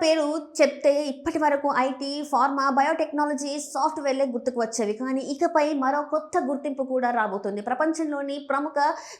పేరు చెప్తే ఇప్పటి వరకు ఐటీ, ఫార్మా, బయోటెక్నాలజీ, సాఫ్ట్వేర్లే గుర్తుకు వచ్చేవి. కానీ ఇకపై మరో కొత్త గుర్తింపు కూడా రాబోతుంది. ప్రపంచంలోని ప్రముఖ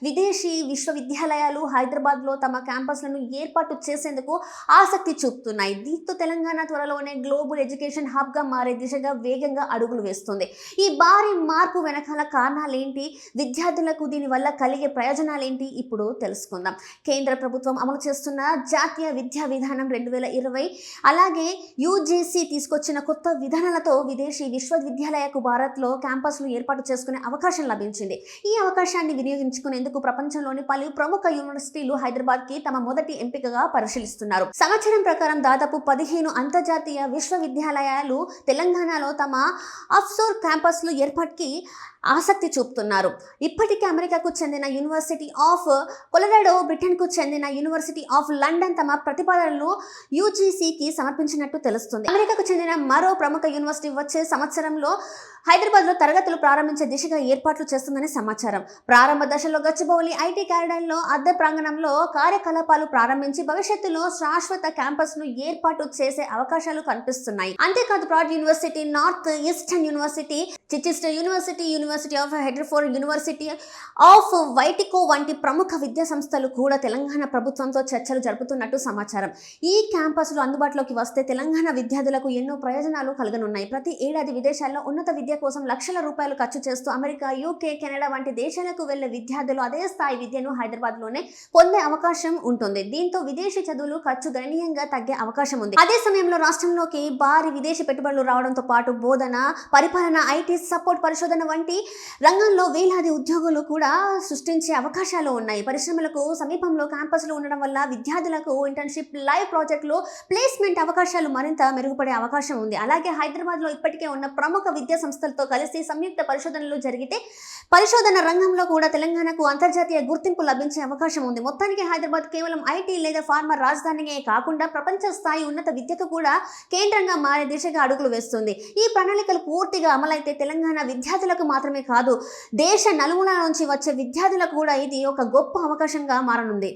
విదేశీ విశ్వవిద్యాలయాలు హైదరాబాద్లో తమ క్యాంపస్లను ఏర్పాటు చేసేందుకు ఆసక్తి చూపుతున్నాయి. దీంతో తెలంగాణ త్వరలోనే గ్లోబల్ ఎడ్యుకేషన్ హబ్గా మారే దిశగా వేగంగా అడుగులు వేస్తుంది. ఈ భారీ మార్పు వెనకాల కారణాలేంటి, విద్యార్థులకు దీనివల్ల కలిగే ప్రయోజనాలేంటి ఇప్పుడు తెలుసుకుందాం. కేంద్ర ప్రభుత్వం అమలు చేస్తున్న జాతీయ విద్యా విధానం 2020, అలాగే యూజీసీ తీసుకొచ్చిన కొత్త విధానాలతో విదేశీ విశ్వవిద్యాలయకు భారత్లో క్యాంపస్లు ఏర్పాటు చేసుకునే అవకాశం లభించింది. ఈ అవకాశాన్ని వినియోగించుకునేందుకు ప్రపంచంలోని పలు ప్రముఖ యూనివర్సిటీలు హైదరాబాద్కి తమ మొదటి ఎంపికగా పరిశీలిస్తున్నారు. సంవత్సరం ప్రకారం దాదాపు 15 అంతర్జాతీయ విశ్వవిద్యాలయాలు తెలంగాణలో తమ ఆఫ్షోర్ క్యాంపస్లు ఏర్పాటుకి ఆసక్తి చూపుతున్నారు. ఇప్పటికే అమెరికాకు చెందిన యూనివర్సిటీ ఆఫ్ కొలరాడో, బ్రిటన్కు చెందిన యూనివర్సిటీ ఆఫ్ లండన్ తమ ప్రతిపాదనలు యూజీసీకి సమర్పించినట్టు తెలుస్తుంది. అమెరికాకు చెందిన మరో ప్రముఖ యూనివర్సిటీ వచ్చే సంవత్సరంలో హైదరాబాద్లో తరగతులు ప్రారంభించే దిశగా ఏర్పాట్లు చేస్తుందని సమాచారం. ప్రారంభ దశలో గచ్చిబౌలి ఐటీ కారిడార్లో అద్దె ప్రాంగణంలో కార్యకలాపాలు ప్రారంభించి భవిష్యత్తులో శాశ్వత క్యాంపస్ను ఏర్పాటు చేసే అవకాశాలు కనిపిస్తున్నాయి. అంతేకాదు Brad University, North Eastern University, Chichester University, University of Hyderabad, University of వైటికో వంటి ప్రముఖ విద్యా సంస్థలు కూడా తెలంగాణ ప్రభుత్వంతో చర్చలు జరుపుతున్నట్టు సమాచారం. ఈ క్యాంపస్లు అందుబాటులోకి వస్తే తెలంగాణ విద్యార్థులకు ఎన్నో ప్రయోజనాలు కలగనున్నాయి. ప్రతి ఏడాది విదేశాల్లో ఉన్నత విద్య కోసం లక్షల రూపాయలు ఖర్చు చేస్తూ అమెరికా, యూకే, కెనడా వంటి దేశాలకు వెళ్లే విద్యార్థులు అదే స్థాయి విద్యను హైదరాబాద్లోనే పొందే అవకాశం ఉంటుంది. దీంతో విదేశీ చదువులు ఖర్చు గణనీయంగా తగ్గే అవకాశం ఉంది. అదే సమయంలో రాష్ట్రంలోకి భారీ విదేశీ పెట్టుబడులు రావడంతో పాటు బోధన, పరిపాలన, ఐటీ సపోర్ట్, పరిశోధన వంటి రంగంలో వేలాది ఉద్యోగులు కూడా సృష్టించే అవకాశాలు ఉన్నాయి. పరిశ్రమలకు సమీపంలో క్యాంపస్లు ఉండడం వల్ల విద్యార్థులకు ఇంటర్న్షిప్, లైవ్ ప్రాజెక్టులు, ప్లేస్మెంట్ అవకాశాలు మరింత మెరుగుపడే అవకాశం ఉంది. అలాగే హైదరాబాద్లో ఇప్పటికే ఉన్న ప్రముఖ విద్యా సంస్థలతో కలిసి సంయుక్త పరిశోధనలు జరిగితే పరిశోధన రంగంలో కూడా తెలంగాణకు అంతర్జాతీయ గుర్తింపు లభించే అవకాశం ఉంది. మొత్తానికి హైదరాబాద్ కేవలం ఐటీ లేదా ఫార్మా రాజధానియే కాకుండా ప్రపంచ స్థాయి ఉన్నత విద్యకు కూడా కేంద్రంగా మారే దిశగా అడుగులు వేస్తుంది. ఈ ప్రణాళికలు పూర్తిగా అమలైతే తెలంగాణ విద్యార్థులకు మాత్రమే కాదు, దేశ నలుమూలల నుంచి వచ్చే విద్యార్థులకు కూడా ఇది ఒక గొప్ప అవకాశంగా మారనుంది.